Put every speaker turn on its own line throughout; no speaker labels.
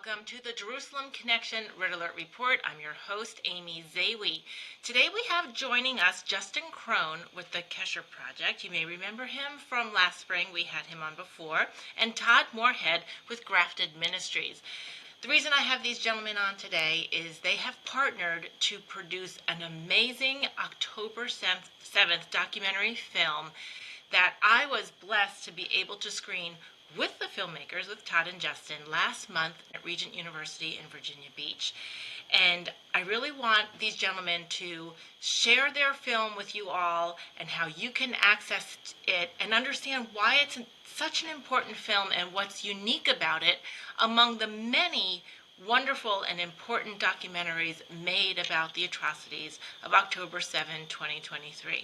welcome to the Jerusalem Connection Red Alert Report. I'm your host, Amy Zewe. Today we have joining us Justin Kron with the Kesher Project. You may remember him from last spring. We had him on before. And Todd Morehead with Grafted Ministries. The reason I have these gentlemen on today is they have partnered to produce an amazing October 7th documentary film that I was blessed to be able to screen with the filmmakers, with Todd and Justin, last month at Regent University in Virginia Beach. And I really want these gentlemen to share their film with you all and how you can access it and understand why it's such an important film and what's unique about it among the many wonderful and important documentaries made about the atrocities of October 7, 2023.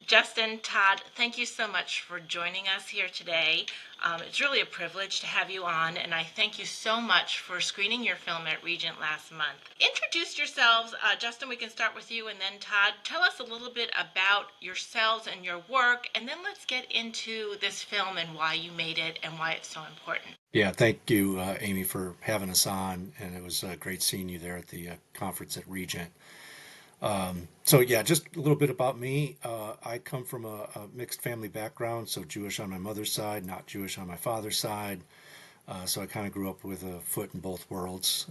Justin, Todd, thank you so much for joining us here today. It's really a privilege to have you on, and I thank you so much for screening your film at Regent last month. Introduce yourselves. Justin, we can start with you, and then Todd, tell us a little bit about yourselves and your work, and then let's get into this film and why you made it and why it's so important.
Yeah, thank you, Amy, for having us on, and it was great seeing you there at the conference at Regent. So yeah, just a little bit about me. I come from a mixed family background, so Jewish on my mother's side, not Jewish on my father's side. So I kind of grew up with a foot in both worlds,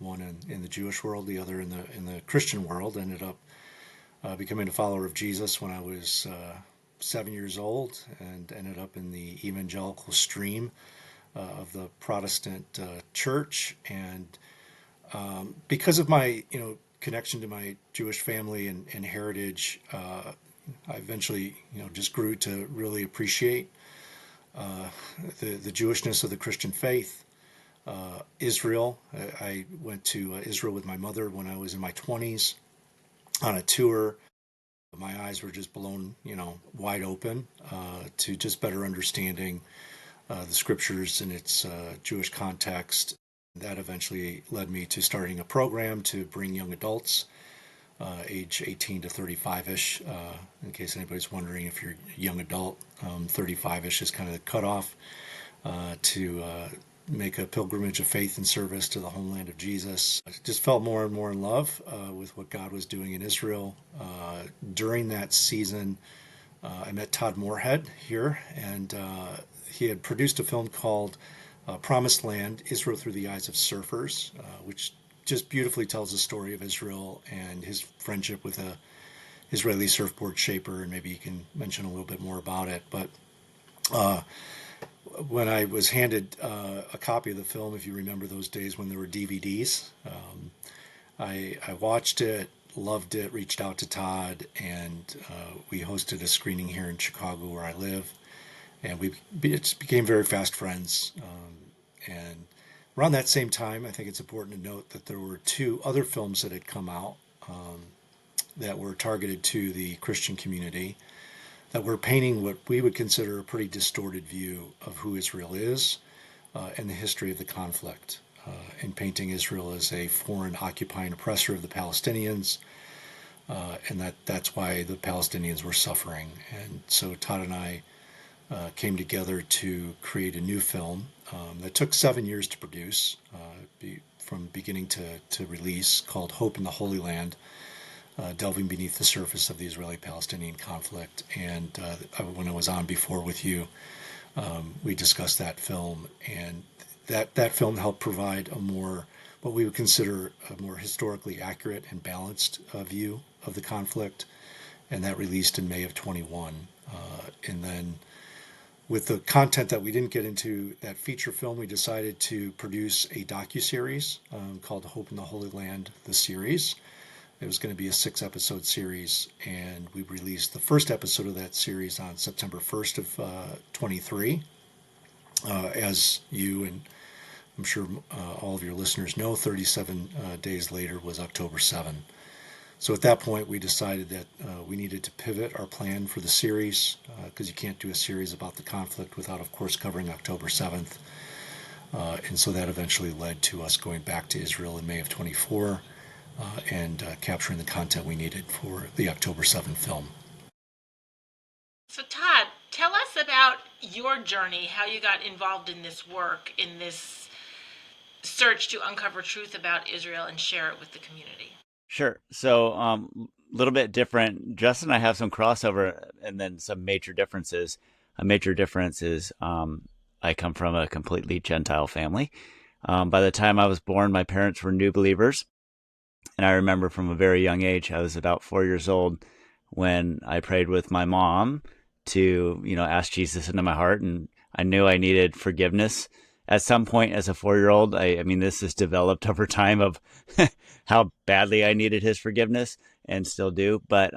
one in the Jewish world, the other in the Christian world. Ended up becoming a follower of Jesus when I was 7 years old, and ended up in the evangelical stream of the Protestant church. And because of my connection to my Jewish family and heritage, I eventually, just grew to really appreciate the Jewishness of the Christian faith. Israel. I went to Israel with my mother when I was in my 20s on a tour. My eyes were just blown, wide open to just better understanding the scriptures in its Jewish context. That eventually led me to starting a program to bring young adults, age 18 to 35-ish. In case anybody's wondering if you're a young adult, 35-ish is kind of the cutoff to make a pilgrimage of faith and service to the homeland of Jesus. I just felt more and more in love with what God was doing in Israel. During that season, I met Todd Morehead here, and he had produced a film called Promised Land, Israel Through the Eyes of Surfers, which just beautifully tells the story of Israel and his friendship with a Israeli surfboard shaper, and maybe you can mention a little bit more about it. But when I was handed a copy of the film, if you remember those days when there were DVDs, I watched it, loved it, reached out to Todd, and we hosted a screening here in Chicago where I live. And we became very fast friends. And around that same time, I think it's important to note that there were two other films that had come out that were targeted to the Christian community, that were painting what we would consider a pretty distorted view of who Israel is and the history of the conflict, and painting Israel as a foreign occupying oppressor of the Palestinians, and that's why the Palestinians were suffering. And so Todd and I came together to create a new film that took 7 years to produce, from beginning to release, called Hope in the Holy Land, delving beneath the surface of the Israeli-Palestinian conflict. And when I was on before with you, we discussed that film, and that film helped provide what we would consider a more historically accurate and balanced view of the conflict, and that released in May of 21. And then with the content that we didn't get into that feature film, we decided to produce a docuseries called Hope in the Holy Land, the series. It was going to be a 6-episode series, and we released the first episode of that series on September 1st of 23. As you and I'm sure all of your listeners know, 37 days later was October 7. So at that point, we decided that we needed to pivot our plan for the series, because you can't do a series about the conflict without, of course, covering October 7th. And so that eventually led to us going back to Israel in May of 24 and capturing the content we needed for the October 7th film.
So Todd, tell us about your journey, how you got involved in this work, in this search to uncover truth about Israel and share it with the community?
Sure. So, little bit different. Justin and I have some crossover, and then some major differences. A major difference is I come from a completely Gentile family. By the time I was born, my parents were new believers, and I remember from a very young age, I was about 4 years old when I prayed with my mom to, ask Jesus into my heart, and I knew I needed forgiveness at some point as a 4 year old. I mean, this has developed over time of how badly I needed his forgiveness and still do. But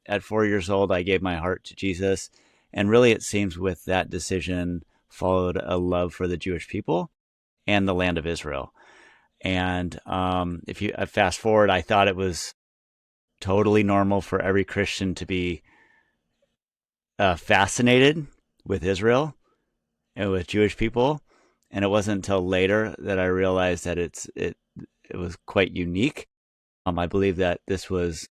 at 4 years old, I gave my heart to Jesus. And really, it seems with that decision followed a love for the Jewish people and the land of Israel. And if you fast forward, I thought it was totally normal for every Christian to be fascinated with Israel and with Jewish people. And it wasn't until later that I realized that it was quite unique. I believe that this was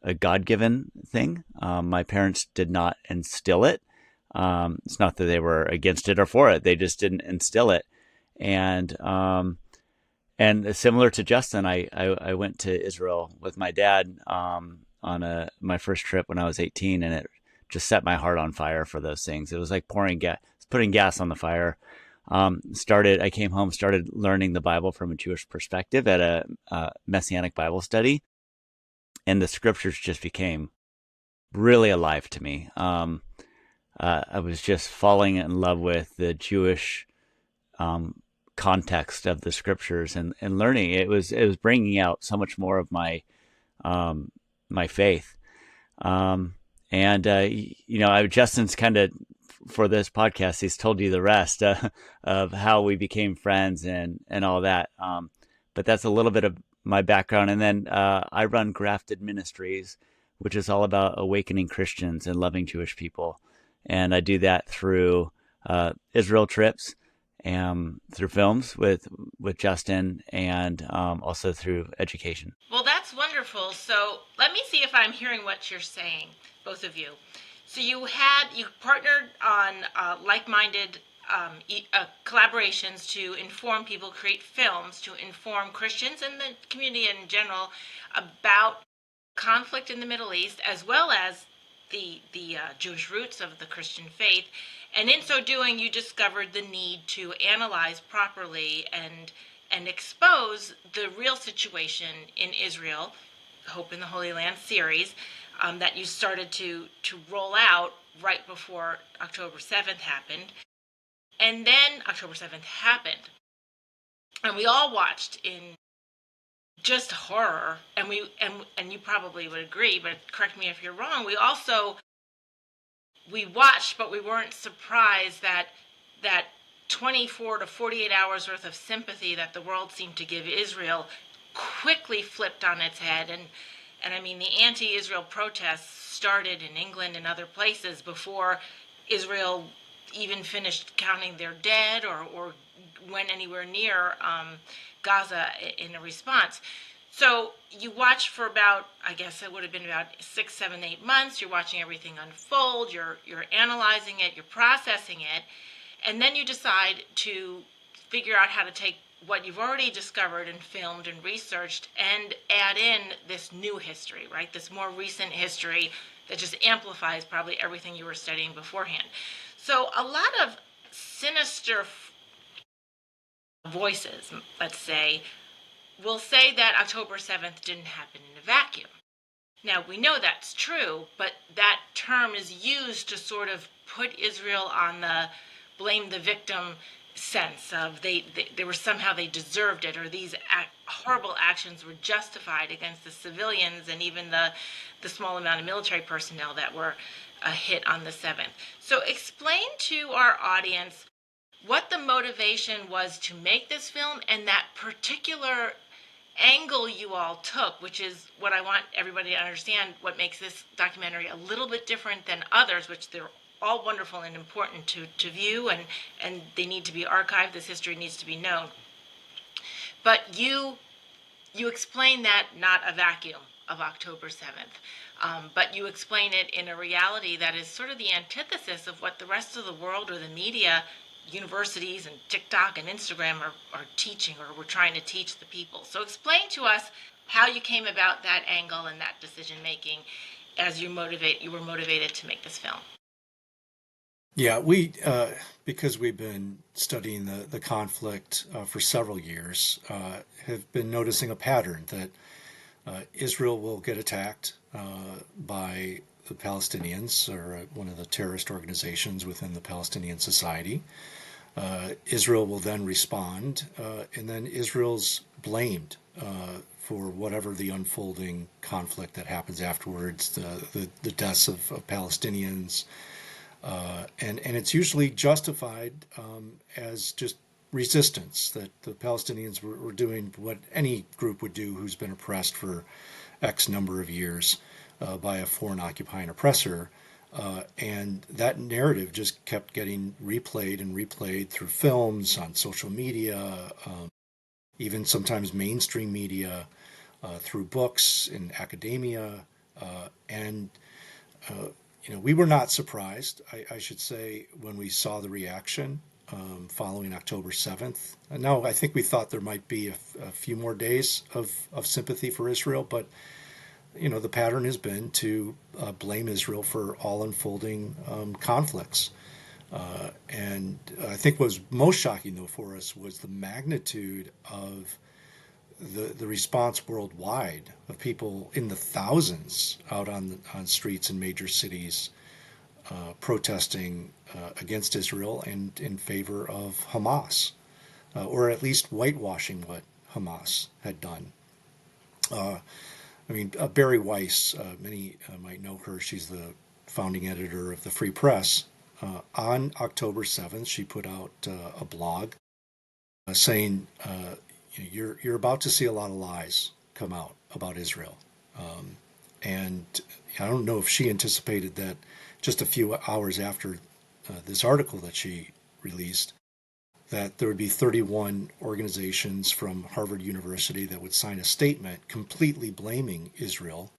a God-given thing. My parents did not instill it. It's not that they were against it or for it; they just didn't instill it. And similar to Justin, I went to Israel with my dad on my first trip when I was 18, and it just set my heart on fire for those things. It was like putting gas on the fire. I came home, started learning the Bible from a Jewish perspective at a Messianic Bible study, and the scriptures just became really alive to me. I was just falling in love with the Jewish context of the scriptures and learning. It was bringing out so much more of my faith. Justin's kind of, for this podcast, he's told you the rest of how we became friends and all that. But that's a little bit of my background. And then I run Grafted Ministries, which is all about awakening Christians and loving Jewish people. And I do that through Israel trips, through films with Justin, and also through education.
Well, that's wonderful. So let me see if I'm hearing what you're saying, both of you. So you partnered on like-minded collaborations to inform people, create films to inform Christians and the community in general about conflict in the Middle East, as well as the Jewish roots of the Christian faith. And in so doing, you discovered the need to analyze properly and expose the real situation in Israel, Hope in the Holy Land series, that you started to roll out right before October 7th happened. And then October 7th happened. And we all watched in just horror. And you probably would agree, but correct me if you're wrong. We watched, but we weren't surprised that 24 to 48 hours worth of sympathy that the world seemed to give Israel quickly flipped on its head. And I mean, the anti-Israel protests started in England and other places before Israel even finished counting their dead or went anywhere near Gaza in a response. So you watch for about, I guess it would have been about 6, 7, 8 months. You're watching everything unfold. You're analyzing it. You're processing it. And then you decide to figure out how to take what you've already discovered and filmed and researched and add in this new history, right? This more recent history that just amplifies probably everything you were studying beforehand. So a lot of sinister voices, let's say, will say that October 7th didn't happen in a vacuum. Now, we know that's true, but that term is used to sort of put Israel on the blame the victim sense of they were somehow they deserved it, or these horrible actions were justified against the civilians and even the small amount of military personnel that were hit on the 7th. So explain to our audience what the motivation was to make this film and that particular angle you all took, which is what I want everybody to understand, what makes this documentary a little bit different than others, which they're all wonderful and important to view, and they need to be archived. This history needs to be known. But you explain that not a vacuum of October 7th, but you explain it in a reality that is sort of the antithesis of what the rest of the world or the media universities and TikTok and Instagram are teaching, or we're trying to teach the people. So explain to us how you came about that angle and that decision making as you were motivated to make this film.
Yeah, because we've been studying the conflict for several years, have been noticing a pattern that Israel will get attacked by the Palestinians, or one of the terrorist organizations within the Palestinian Society. Israel will then respond, and then Israel's blamed for whatever the unfolding conflict that happens afterwards, the deaths of Palestinians, and it's usually justified as just resistance, that the Palestinians were doing what any group would do who's been oppressed for X number of years by a foreign occupying oppressor. And that narrative just kept getting replayed and replayed through films, on social media, even sometimes mainstream media, through books in academia. And we were not surprised, I should say, when we saw the reaction following October 7th. No, I think we thought there might be a few more days of sympathy for Israel, but the pattern has been to blame Israel for all unfolding conflicts. And I think what was most shocking, though, for us was the magnitude of the response worldwide, of people in the thousands out on streets in major cities protesting against Israel and in favor of Hamas, or at least whitewashing what Hamas had done. Barry Weiss, many might know her. She's the founding editor of the Free Press. On October 7th, she put out a blog saying, you're about to see a lot of lies come out about Israel. And I don't know if she anticipated that just a few hours after this article that she released, that there would be 31 organizations from Harvard University that would sign a statement completely blaming Israel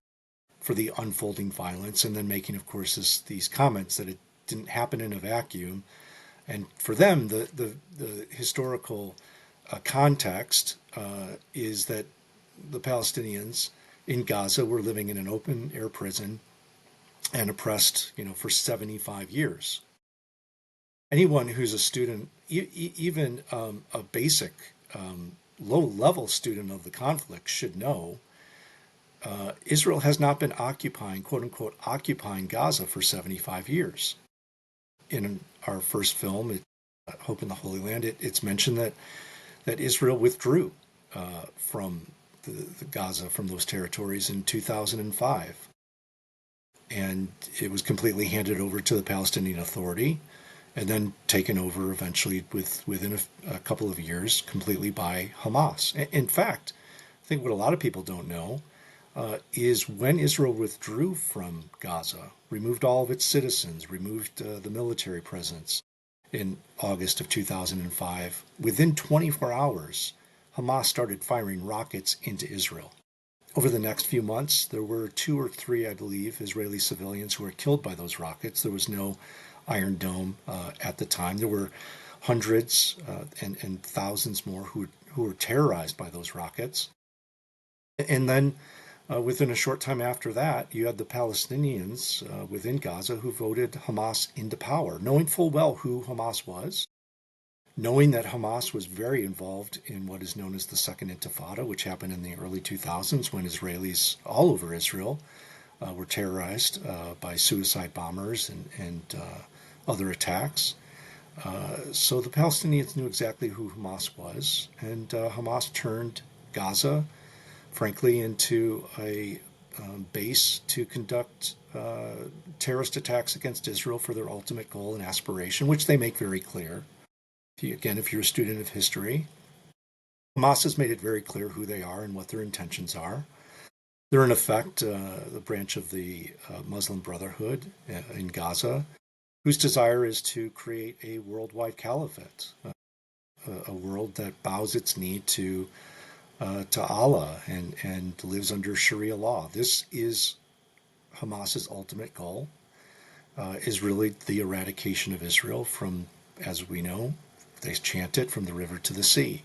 for the unfolding violence, and then making, of course, these comments that it didn't happen in a vacuum. And for them, the historical context is that the Palestinians in Gaza were living in an open air prison and oppressed, for 75 years. Anyone who's a student, even a basic low-level student of the conflict, should know Israel has not been occupying, quote unquote, occupying Gaza for 75 years. In our first film, Hope in the Holy Land, it's mentioned that Israel withdrew from the Gaza, from those territories, in 2005. And it was completely handed over to the Palestinian Authority, and then taken over eventually within a couple of years completely by Hamas. In fact, I think what a lot of people don't know is when Israel withdrew from Gaza, removed all of its citizens, removed the military presence in August of 2005, within 24 hours, Hamas started firing rockets into Israel. Over the next few months, there were 2 or 3, I believe, Israeli civilians who were killed by those rockets. There was no Iron Dome at the time. There were hundreds and thousands more who were terrorized by those rockets. And then within a short time after that, you had the Palestinians within Gaza who voted Hamas into power, knowing full well who Hamas was, knowing that Hamas was very involved in what is known as the Second Intifada, which happened in the early 2000s when Israelis all over Israel were terrorized by suicide bombers and other attacks. So the Palestinians knew exactly who Hamas was, and Hamas turned Gaza, frankly, into a base to conduct terrorist attacks against Israel for their ultimate goal and aspiration, which they make very clear. If you're a student of history, Hamas has made it very clear who they are and what their intentions are. They're, in effect, the branch of the Muslim Brotherhood in Gaza, whose desire is to create a worldwide caliphate, a world that bows its knee to Allah and lives under Sharia law. This is Hamas's ultimate goal, is really the eradication of Israel from as we know, they chant it from the river to the sea.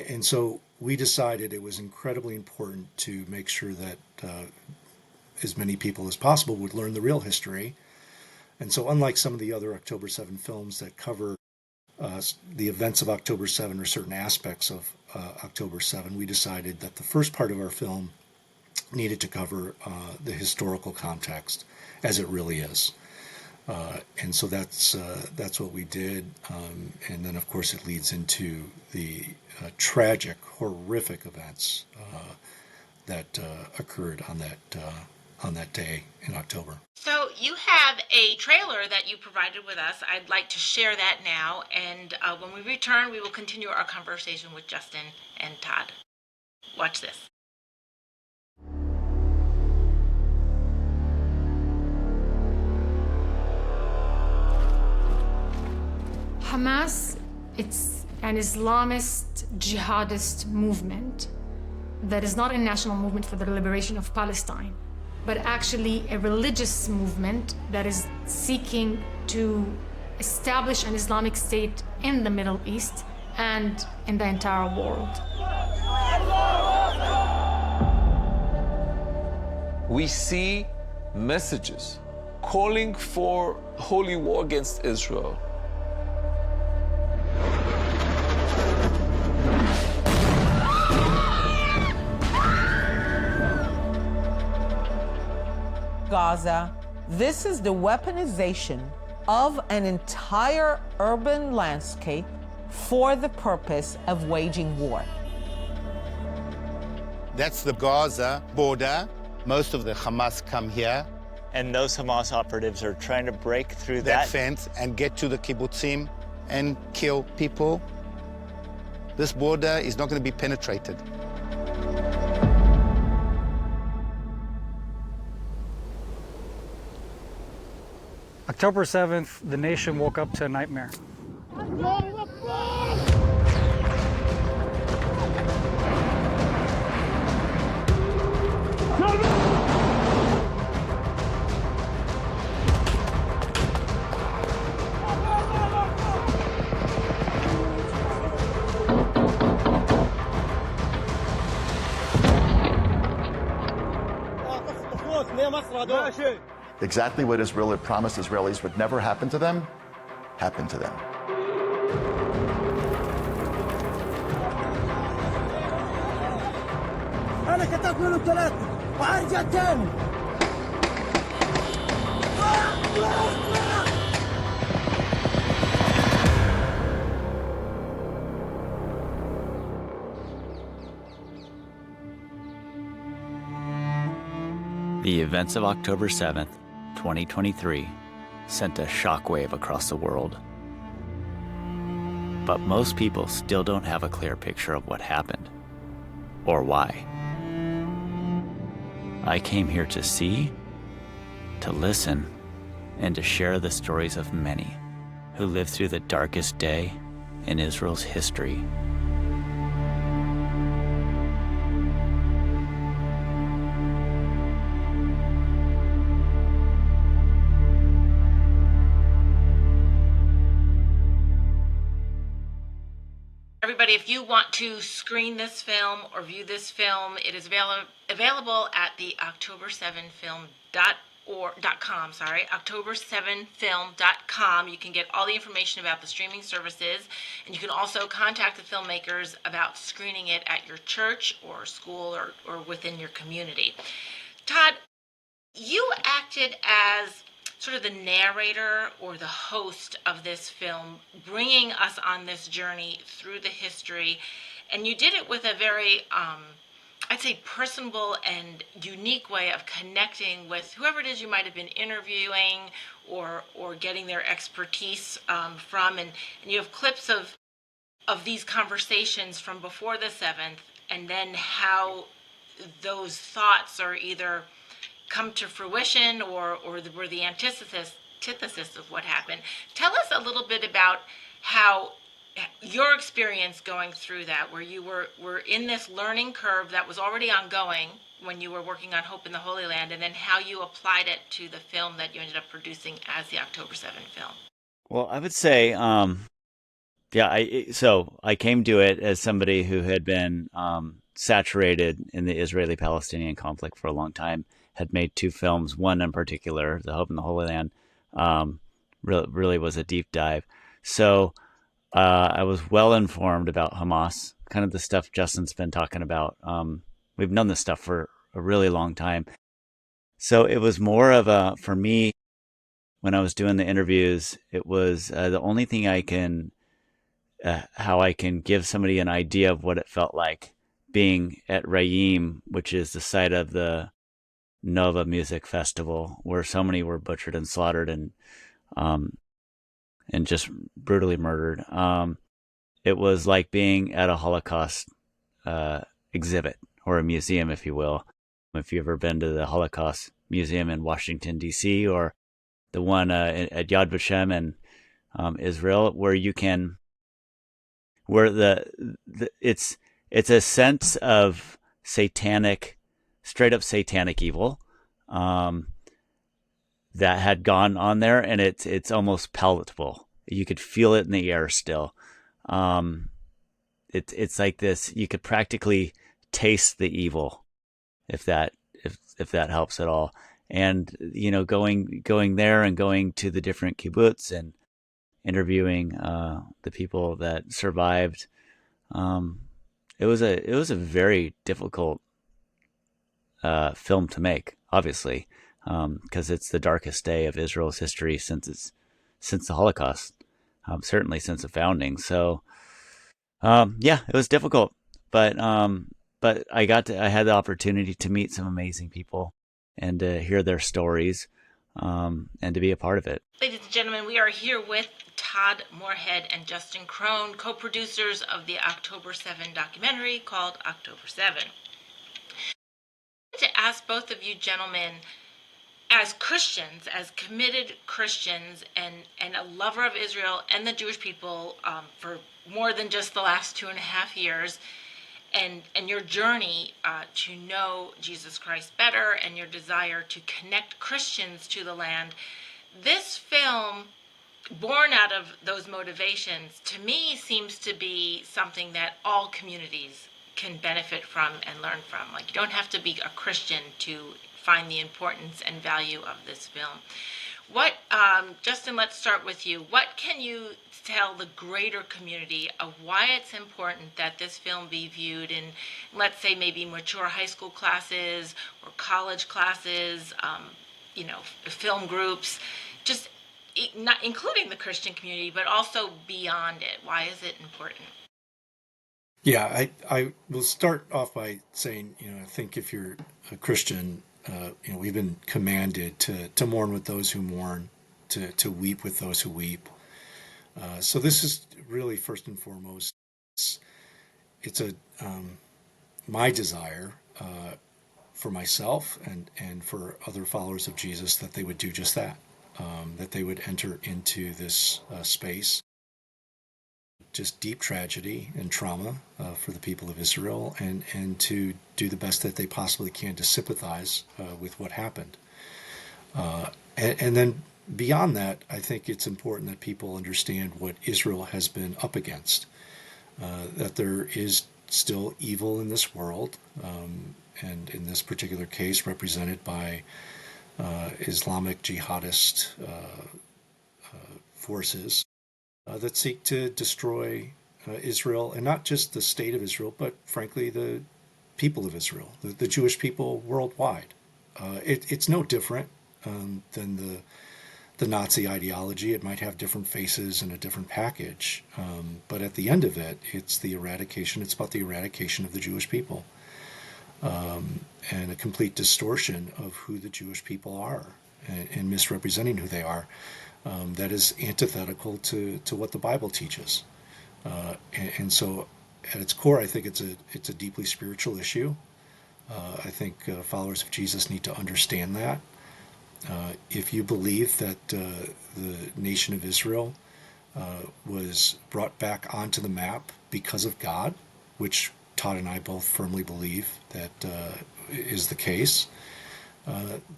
And so we decided it was incredibly important to make sure that as many people as possible would learn the real history. And so unlike some of the other October 7 films that cover the events of October 7 or certain aspects of October 7, we decided that the first part of our film needed to cover the historical context as it really is. And so that's what we did. And then, of course, it leads into the tragic, horrific events that occurred on that day in October.
So you have a trailer that you provided with us. I'd like to share that now. And when we return, we will continue our conversation with Justin and Todd. Watch this.
Hamas, it's an Islamist jihadist movement that is not a national movement for the liberation of Palestine, but actually a religious movement that is seeking to establish an Islamic state in the Middle East and in the entire world.
We see messages calling for holy war against Israel.
Gaza, this is the weaponization of an entire urban landscape for the purpose of waging war.
That's the Gaza border. Most of the Hamas come here.
And those Hamas operatives are trying to break through
that fence and get to the kibbutzim and kill people. This border is not going to be penetrated.
October 7th, the nation woke up to a nightmare.
Exactly what Israel had promised Israelis would never happen to them, happened to them.
The events of October 7th, 2023, sent a shockwave across the world. But most people still don't have a clear picture of what happened, or why. I came here to see, to listen, and to share the stories of many who lived through the darkest day in Israel's history.
Everybody, if you want to screen this film or view this film, it is available at the October7film.com, October7film.com. You can get all the information about the streaming services, and you can also contact the filmmakers about screening it at your church or school or within your community. Todd, you acted as sort of the narrator or the host of this film, bringing us on this journey through the history. And you did it with a very, I'd say, personable and unique way of connecting with whoever it is you might have been interviewing or getting their expertise from. And you have clips of these conversations from before the 7th, and then how those thoughts are either come to fruition or were the antithesis of what happened. Tell us a little bit about how your experience going through that, where you were in this learning curve that was already ongoing when you were working on Hope in the Holy Land, and then how you applied it to the film that you ended up producing as the October 7 film.
Well, I would say, yeah, so I came to it as somebody who had been saturated in the Israeli-Palestinian conflict for a long time, had made two films, one in particular, The Hope in the Holy Land, really was a deep dive. So I was well informed about Hamas, kind of the stuff Justin's been talking about. We've known this stuff for a really long time. So it was more of for me, when I was doing the interviews, it was the only thing how I can give somebody an idea of what it felt like being at Rayim, which is the site of the Nova Music Festival, where so many were butchered and slaughtered um, and just brutally murdered. It was like being at a Holocaust exhibit or a museum, if you will. If you've ever been to the Holocaust Museum in Washington, D.C., or the one at Yad Vashem in Israel, where you can, where it's a sense of satanic, straight up satanic evil that had gone on there, and it's almost palatable. You could feel it in the air still. It's like this. You could practically taste the evil, if that helps at all. And going there and going to the different kibbutz and interviewing the people that survived. It was a very difficult film to make, obviously, because it's the darkest day of Israel's history since the Holocaust, certainly since the founding. So, yeah, it was difficult, but I had the opportunity to meet some amazing people and to hear their stories, and to be a part of it.
Ladies and gentlemen, we are here with Todd Morehead and Justin Kron, co-producers of the October 7 documentary called October 7. To ask both of you gentlemen, as Christians, as committed Christians, and a lover of Israel and the Jewish people for more than just the last 2.5 years, and your journey to know Jesus Christ better, and your desire to connect Christians to the land, this film, born out of those motivations, to me seems to be something that all communities can benefit from and learn from. Like, you don't have to be a Christian to find the importance and value of this film. What, Justin, let's start with you. What can you tell the greater community of why it's important that this film be viewed in, let's say, maybe mature high school classes or college classes, film groups, just not including the Christian community, but also beyond it? Why is it important?
Yeah, I will start off by saying, I think if you're a Christian, we've been commanded to mourn with those who mourn, to weep with those who weep. So this is really first and foremost, it's my desire for myself and for other followers of Jesus that they would do just that, that they would enter into this space, just deep tragedy and trauma for the people of Israel, and to do the best that they possibly can to sympathize with what happened. And then beyond that, I think it's important that people understand what Israel has been up against, that there is still evil in this world, and in this particular case represented by Islamic jihadist forces that seek to destroy Israel, and not just the state of Israel, but frankly the people of Israel, the Jewish people worldwide. It's no different than the Nazi ideology. It might have different faces and a different package, but at the end of it, it's about the eradication of the Jewish people, and a complete distortion of who the Jewish people are, and misrepresenting who they are. That is antithetical to what the Bible teaches, and so at its core, I think it's a deeply spiritual issue. I think followers of Jesus need to understand that. If you believe that the nation of Israel was brought back onto the map because of God, which Todd and I both firmly believe that is the case,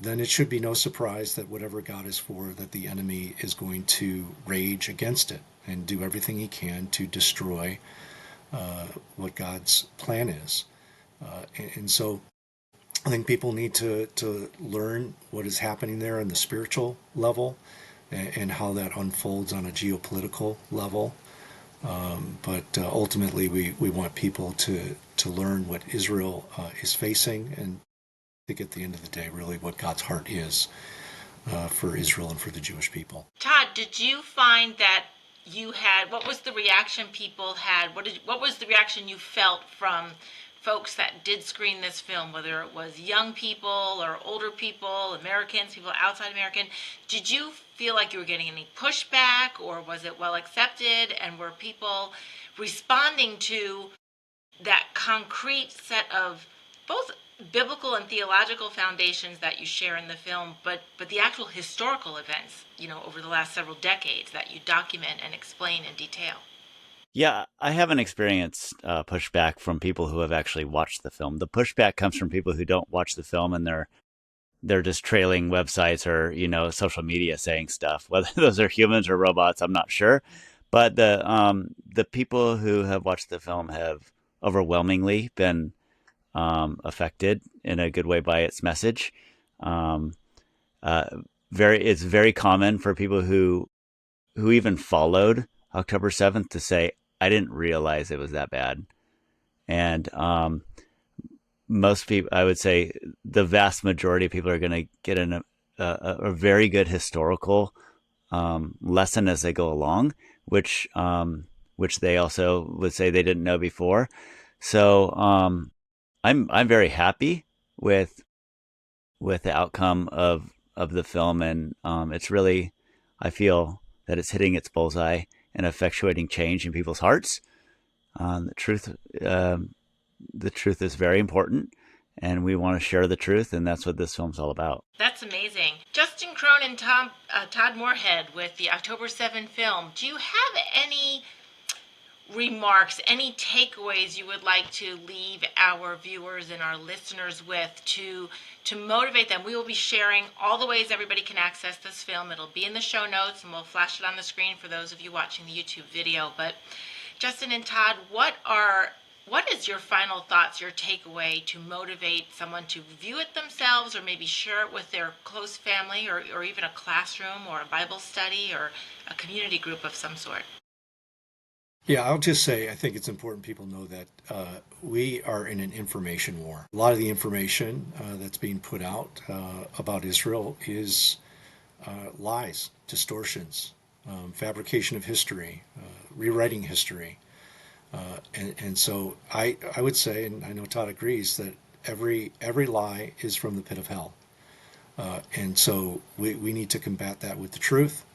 then it should be no surprise that whatever God is for, that the enemy is going to rage against it and do everything he can to destroy what God's plan is. And so I think people need to learn what is happening there on the spiritual level and how that unfolds on a geopolitical level. But ultimately, we want people to learn what Israel is facing, and I think at the end of the day, really what God's heart is for Israel and for the Jewish people.
Todd, did you find that what was the reaction people had? What was the reaction you felt from folks that did screen this film, whether it was young people or older people, Americans, people outside American? Did you feel like you were getting any pushback, or was it well accepted? And were people responding to that concrete set of both biblical and theological foundations that you share in the film, but the actual historical events, over the last several decades that you document and explain in detail?
Yeah, I haven't experienced pushback from people who have actually watched the film. The pushback comes from people who don't watch the film, and they're just trailing websites or social media saying stuff. Whether those are humans or robots, I'm not sure. But the people who have watched the film have overwhelmingly been affected in a good way by its message. It's very common for people who even followed October 7th to say, I didn't realize it was that bad. And most people, I would say the vast majority of people are going to get a very good historical lesson as they go along, which they also would say they didn't know before. So I'm very happy with the outcome of the film, and it's really, I feel that it's hitting its bullseye and effectuating change in people's hearts. The truth is very important, and we want to share the truth, and that's what this film's all about.
That's amazing. Justin Kron and Todd Morehead with the October 7 film. Do you have any remarks, any takeaways you would like to leave our viewers and our listeners with to motivate them? We will be sharing all the ways everybody can access this film. It'll be in the show notes, and we'll flash it on the screen for those of you watching the YouTube video. But Justin and Todd, what is your final thoughts, your takeaway to motivate someone to view it themselves, or maybe share it with their close family, or even a classroom or a Bible study or a community group of some sort?
Yeah, I'll just say I think it's important people know that we are in an information war. A lot of the information that's being put out about Israel is lies, distortions, fabrication of history, rewriting history. And so I would say, and I know Todd agrees, that every lie is from the pit of hell. And so we need to combat that with the truth.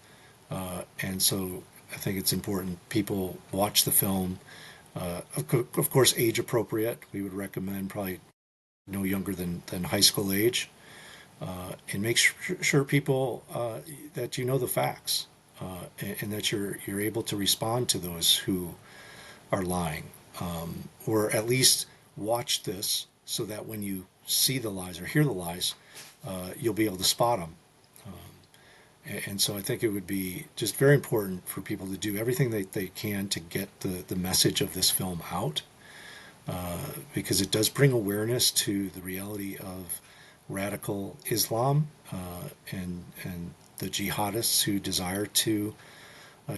And so I think it's important people watch the film. Of course, age appropriate. We would recommend probably no younger than high school age, and make sure people that you know the facts, and that you're able to respond to those who are lying, or at least watch this so that when you see the lies or hear the lies, you'll be able to spot them. And so I think it would be just very important for people to do everything they can to get the message of this film out, because it does bring awareness to the reality of radical Islam and the jihadists who desire to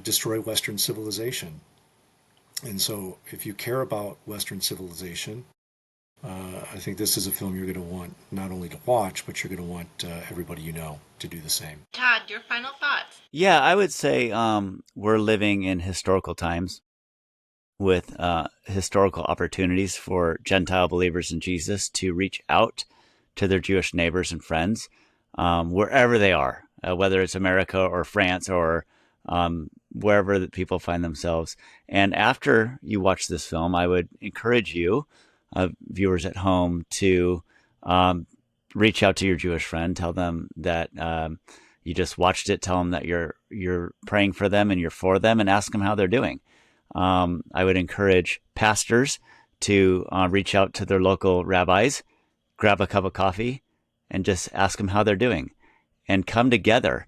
destroy Western civilization. And so if you care about Western civilization, I think this is a film you're going to want not only to watch, but you're going to want everybody you know to do the same.
Todd, your final thoughts?
Yeah, I would say we're living in historical times with historical opportunities for Gentile believers in Jesus to reach out to their Jewish neighbors and friends wherever they are, whether it's America or France or wherever the people find themselves. And after you watch this film, I would encourage you, viewers at home, to reach out to your Jewish friend, tell them that you just watched it, tell them that you're praying for them and you're for them, and ask them how they're doing. I would encourage pastors to reach out to their local rabbis, grab a cup of coffee, and just ask them how they're doing and come together.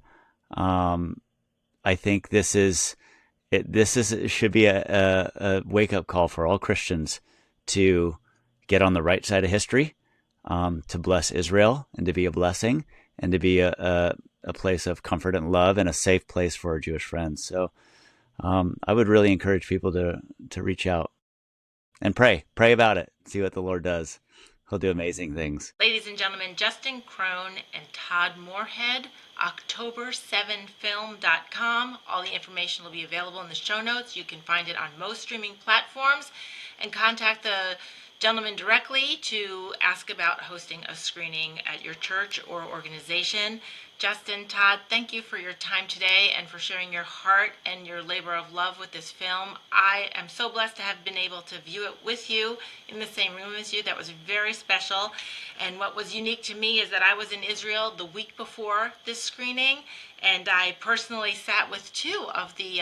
I think it should be a wake up call for all Christians to get on the right side of history, to bless Israel and to be a blessing and to be a place of comfort and love and a safe place for our Jewish friends. So I would really encourage people to reach out and pray about it, see what the Lord does. He'll do amazing things.
Ladies and gentlemen, Justin Kron and Todd Morehead, October7film.com. All the information will be available in the show notes. You can find it on most streaming platforms, and contact the gentlemen directly to ask about hosting a screening at your church or organization. Justin, Todd, thank you for your time today and for sharing your heart and your labor of love with this film. I am so blessed to have been able to view it with you in the same room as you. That was very special. And what was unique to me is that I was in Israel the week before this screening, and I personally sat with two of the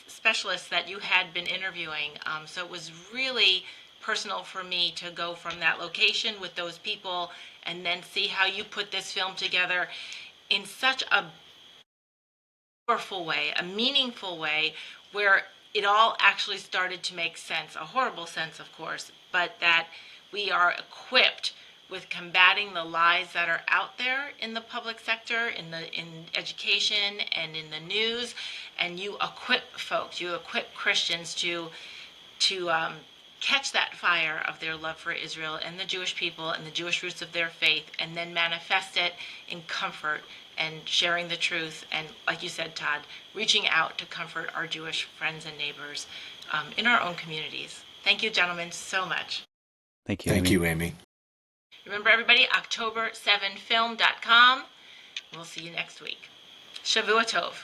specialists that you had been interviewing. So it was really personal for me to go from that location with those people and then see how you put this film together in such a powerful way, a meaningful way, where it all actually started to make sense, a horrible sense, of course, but that we are equipped with combating the lies that are out there in the public sector, in education and in the news, and you equip folks, you equip Christians to catch that fire of their love for Israel and the Jewish people and the Jewish roots of their faith, and then manifest it in comfort and sharing the truth, and like you said, Todd, reaching out to comfort our Jewish friends and neighbors in our own communities. Thank you, gentlemen, so much.
Thank you,
Thank
Amy.
you, Amy.
Remember, everybody, October7film.com. We'll see you next week. Shavua Tov.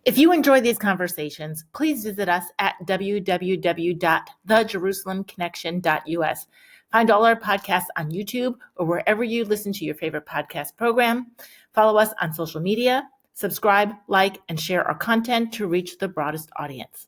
If you enjoy these conversations, please visit us at www.thejerusalemconnection.us. Find all our podcasts on YouTube or wherever you listen to your favorite podcast program. Follow us on social media, subscribe, like, and share our content to reach the broadest audience.